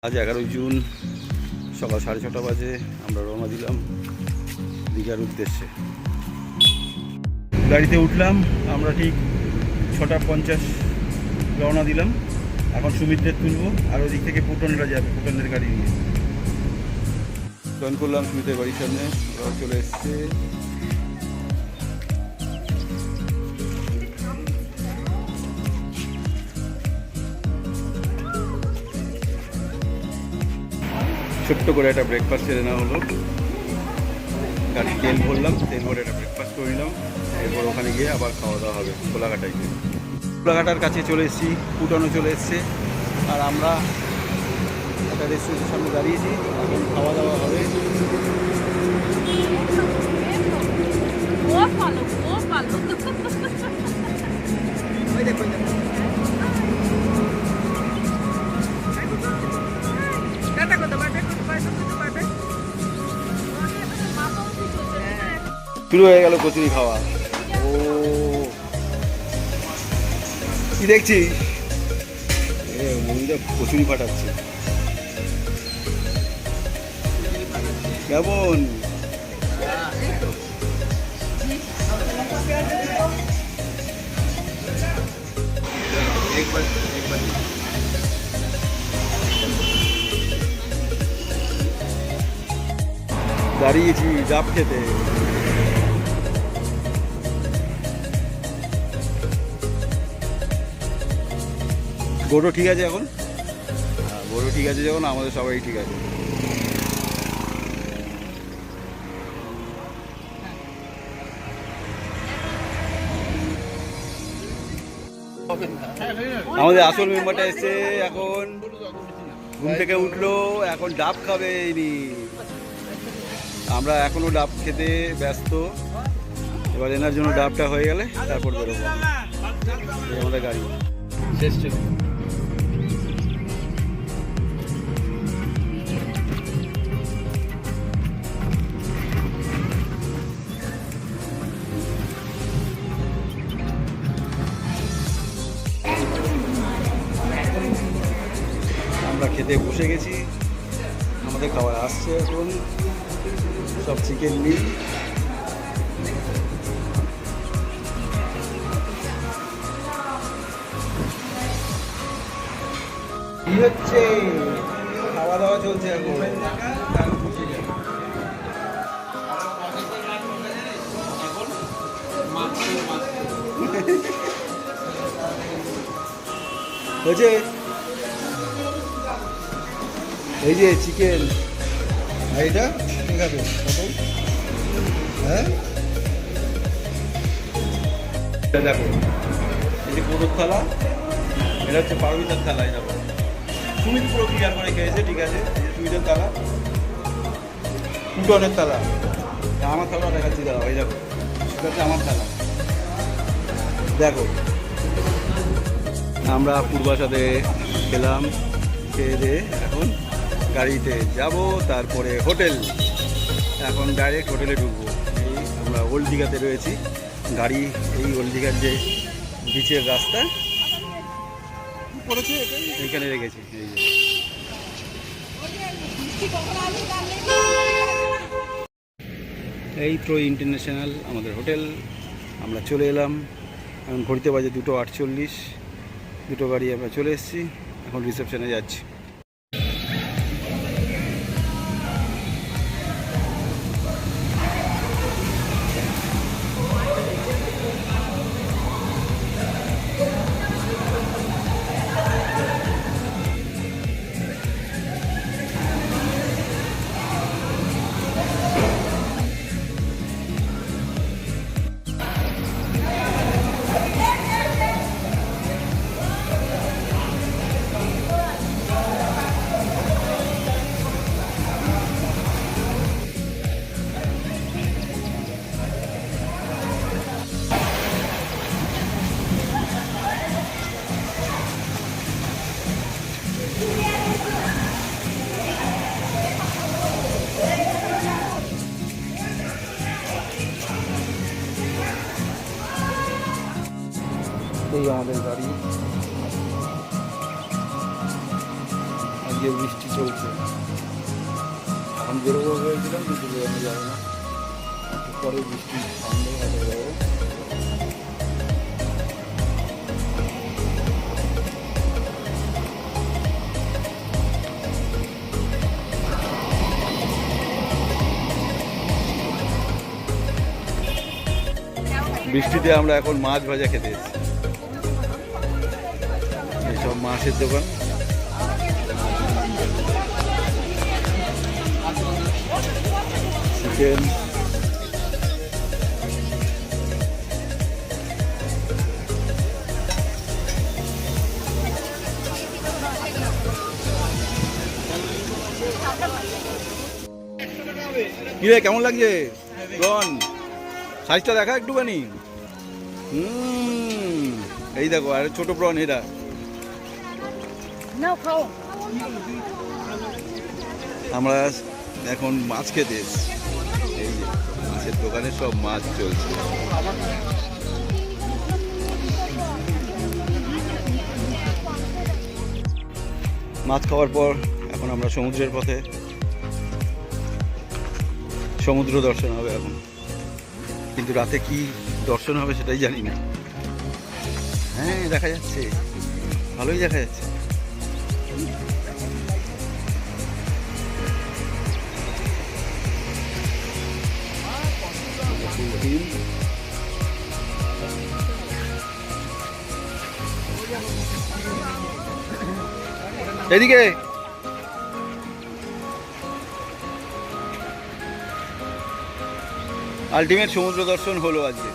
আজ 11 জুন সকাল 6:30 বাজে আমরা রওনা দিলাম দীঘার উদ্দেশ্যে। গাড়িতে উঠলাম আমরা ঠিক 6:50 রওনা দিলাম। এখন সুমিত্রের তুলবো আর ওদিক থেকে পুটনরা যাবে, পুটনদের গাড়ি নিয়ে জয়েন করলাম সুমিত্রের বাড়ির সামনে। ওরাও চলে এসছে। ছোট্ট করে একটা ব্রেকফাস্ট সেরে নেওয়া হলো। গাড়ি তেল ভরলাম, তেল ভরে একটা ব্রেকফাস্ট করে নিলাম। এরপর ওখানে গিয়ে আবার খাওয়া দাওয়া হবে কোলাঘাটায় গিয়ে। কোলাঘাটার কাছে চলে এসেছি, পুটনও চলে এসছে। আর আমরা একটা রেস্টুরেন্টের সামনে দাঁড়িয়েছি, এখন খাওয়া দাওয়া হবে। শুরু হয়ে গেল কচুরি খাওয়া। ও কি দেখছি, কচুরি ফাটাচ্ছে কেমন? দাঁড়িয়েছি ডাব খেতে। গরু ঠিক আছে এখন? গরু ঠিক আছে যখন আমাদের সবাই ঠিক আছে। আমাদের আসল মেম্বারটা এসছে, এখন ঘুম থেকে উঠলো, এখন ডাব খাবে। আমরা এখনো ডাব খেতে ব্যস্ত। এবার এনার জন্য ডাবটা হয়ে গেলে তারপর বেরোবো। আমাদের গাড়ি শেষ ছিল। আমরা খেতে বসে গেছি, আমাদের খাবার আসছে এখন। সব চিকেন মিল, কি হচ্ছে? খাওয়া দাওয়া চলছে এখন। হয়েছে এই যে চিকেন, আর এটা ঠিক আছে কত? হ্যাঁ দেখো, এই যে গরুর থালা, এটা হচ্ছে পারমিতার থালা। এই দেখো সুমিত পুরো ক্লিয়ার করে খেয়েছে, ঠিক আছে। এই যে সুমিতের থালা, পুটনের থালা, আমার থালা দেখাচ্ছি দাঁড়াও। এই দেখো এটা হচ্ছে আমার থালা। দেখো আমরা পূর্বাসাতে খেলাম, খেয়ে দিয়ে এখন গাড়িতে যাব, তারপরে হোটেল। এখন ডাইরেক্ট হোটেলে ঢুকবো। এই আমরা ওল্ড দীঘাতে রয়েছি। গাড়ি এই ওল্ড দীঘার যে বিচের রাস্তা পড়েছে এইখানে রেখেছি। এই যে এই তো ইন্টারন্যাশনাল আমাদের হোটেল। আমরা চলে এলাম, এখন ঘড়িতে বাজে 2:48। দুটো গাড়ি আমরা চলে এসেছি, এখন রিসেপশনে যাচ্ছি। এই আমাদের গাড়ি। আজকে বৃষ্টি চলছে। এখন বেরোবো ভেবেছিলাম কিন্তু বেরোনো যাবে না, পরে বৃষ্টি সামনে হয়তো বেরোবো। বৃষ্টিতে আমরা এখন মাছ ভাজা খেতে এসেছি। এইসব মাছের দোকান। চিকেন, কি রে কেমন লাগছে প্রন? সাইজটা দেখা একটুখানি। এই দেখো আরে ছোট প্রন এটা। আমরা এখন মাছ খেতে এসেছি। এই যে মাছের দোকানে সব মাছ চলছে। মাছ খাওয়ার পর এখন আমরা সমুদ্রের পথে। সমুদ্র দর্শন হবে এখন, কিন্তু রাতে কি দর্শন হবে সেটাই জানি না। হ্যাঁ দেখা যাচ্ছে, ভালোই দেখা যাচ্ছে। এদিকে আলটিমেট সমুদ্র দর্শন হলো আজকে।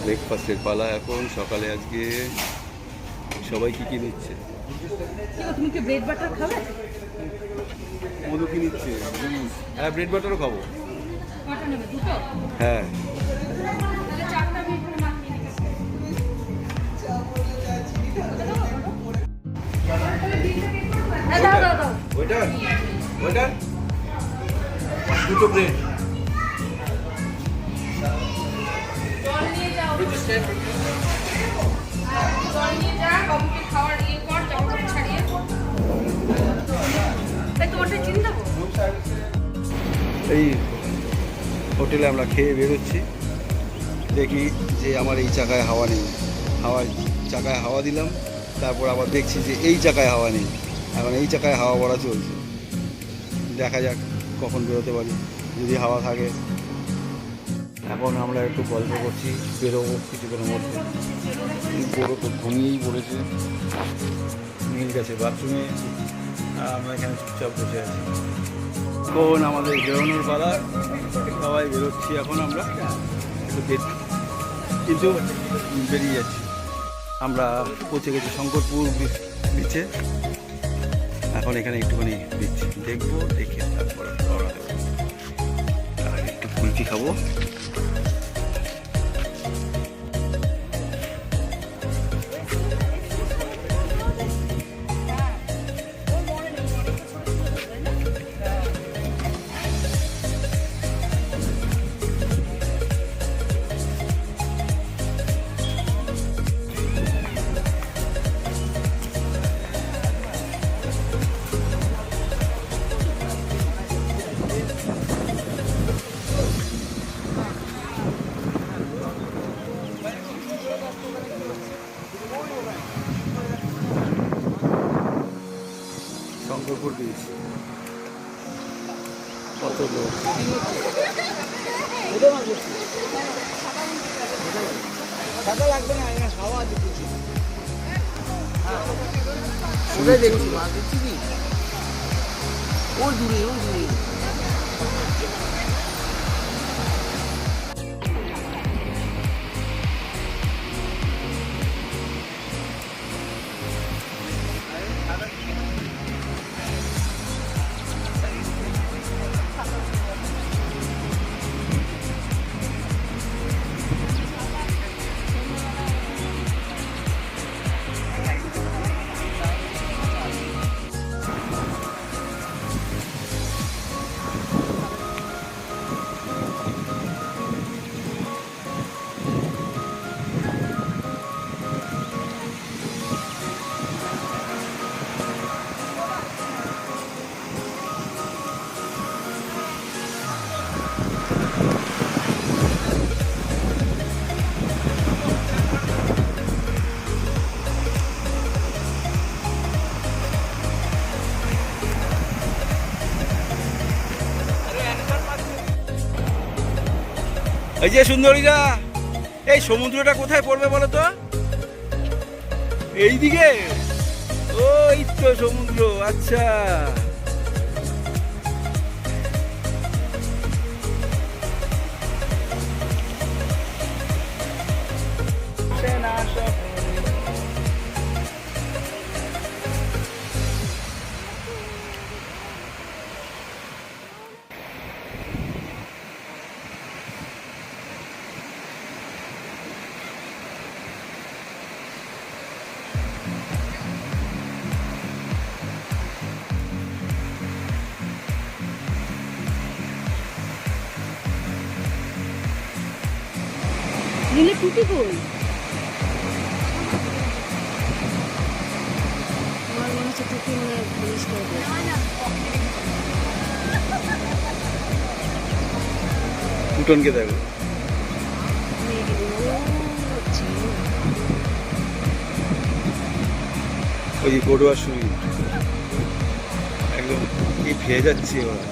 ব্রেকফাস্টের পালা এখন। সকালে আজকে সবাই কি কি নিচ্ছে? তুমি কি ব্রেড বাটার খাবে? মধু কি নিচ্ছে? হ্যাঁ ব্রেড বাটারও খাবো। কটা নেবে? দুটো? হ্যাঁ তাহলে চারটা ব্রেড বাটার মাছ নিয়ে নিতে। দাও দাও দাও। ওইটা ওইটা দুটো ব্রেড। জল নিয়ে যাও। জল নিয়ে যা, বাবুকে খাওয়ার ইয়ে কর, জামাটা ছাড়িয়ে। তাই তোমারটা চিনি দেবো? এই হোটেলে আমরা খেয়ে বেরোচ্ছি, দেখি যে আমার এই চাকায় হাওয়া নেই। চাকায় হাওয়া দিলাম, তারপর আবার দেখছি যে এই চাকায় হাওয়া নেই। এখন এই চাকায় হাওয়া ভরা চলছে। দেখা যাক কখন বেরোতে পারি, যদি হাওয়া থাকে। এখন আমরা একটু গল্প করছি, বেরোবো কিছুক্ষণের মধ্যে। বড়ো তো ঘুমিয়েই পড়েছে, নীল গেছে বাথরুমে, আর আমরা এখানে চুপচাপ বসে আছি। এখন আমাদের বেরোনোর পালা, সবাই বেরোচ্ছি এখন আমরা একটু কিন্তু বেরিয়ে যাচ্ছি। আমরা পৌঁছে গেছি শঙ্করপুর বিচে। এখন এখানে একটুখানি বিচ দেখবো, দেখে তারপর রওনা দেবো। আর একটু ফুলকি খাবো। শঙ্করপুর বিচ, কত লোক। লাগবে না, হাওয়া কোথায় দেখেছি মাছ দেখছি কি ওই দূরে ওই দূরে এই যে সুন্দরীরা, এই সমুদ্রটা কোথায় পড়বে বলো তো? এইদিকে? ওই তো সমুদ্র। আচ্ছা, নীলে টুটি কই? আমার মনে হচ্ছে টুটি মনে পুলিশ করবে। উঠোনকে দেখো। ওই যে গড়ুয়া শুই একদম কি ভেয়ে যাচ্ছে ওরা।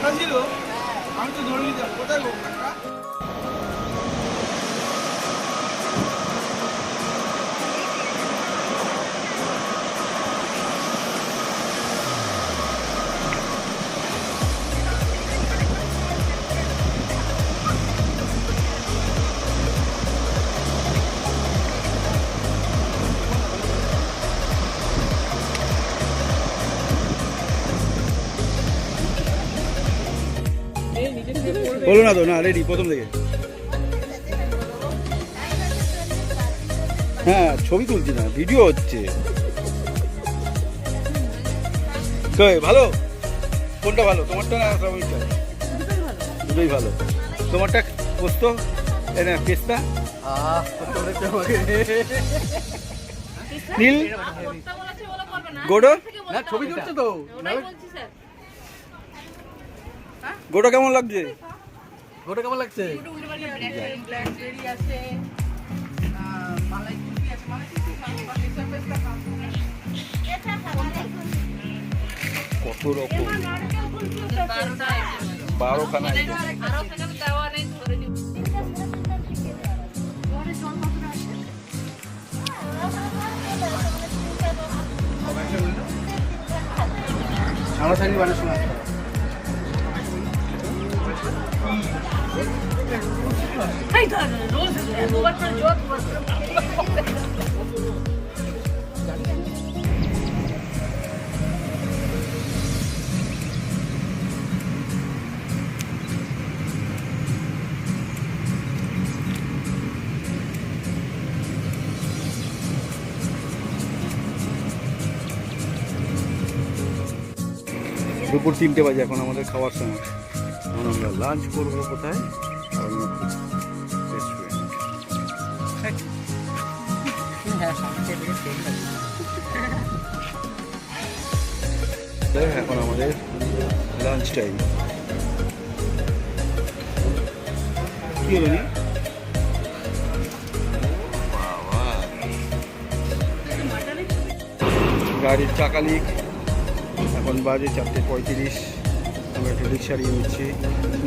কাঁকড়া ছিল, আমি তো ধরে নিতাম। কোথায় গো কাঁকড়া? বলো না তো, না রেডি প্রথম থেকে। হ্যাঁ ছবি তুলছি না, ভিডিও হচ্ছে। কই ভালো? কোনটা ভালো, তোমারটা না শ্রাবণীরটা? দুটোই ভালো। তোমারটা পোস্ত না পেস্তা নীল করতে বলেছে বলে করবে না। গোড়ো? না ছবি তুলছে তো। ওটাই বলছি স্যার। গোটা কেমন লাগছে? ওটা কেমন লাগছে? দুটো উল্টে পাল্টে ব্ল্যাকবেরি আছে, মালাই কুলফি আছে, মালাই কুলফি খাবো, বা কেশর পেস্তা খাবো। কত রকম, 12টা item আছে। 12খানা item। আরো সেখানে দেওয়া নেই, ধরে নিব। আমার সাইড বানা শোনা। এই ধর, রোজ দুবার করে জোর দুবার করে। দুপুর 3টে বাজে, এখন আমাদের খাওয়ার সময়। এখন আমরা লাঞ্চ করবো কোথায়? এখন আমাদের লাঞ্চ টাইম। কি হলো নি? গাড়ির চাকা লিক। এখন বাজে 4:35। আমরা একটু রিক্সা নিয়ে নিচ্ছি।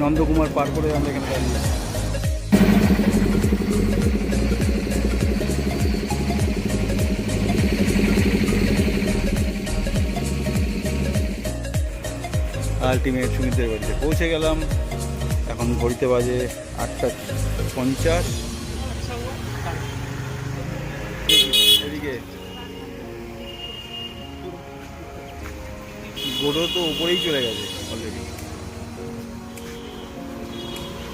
নন্দকুমার পার করে আমরা এখানে দাঁড়িয়ে আছি। আলটিমেট সুমিতের বাড়িতে পৌঁছে গেলাম। এখন ঘড়িতে বাজে 8:50। এদিকে গোড়ো তো উপরেই চলে গেছে অলরেডি।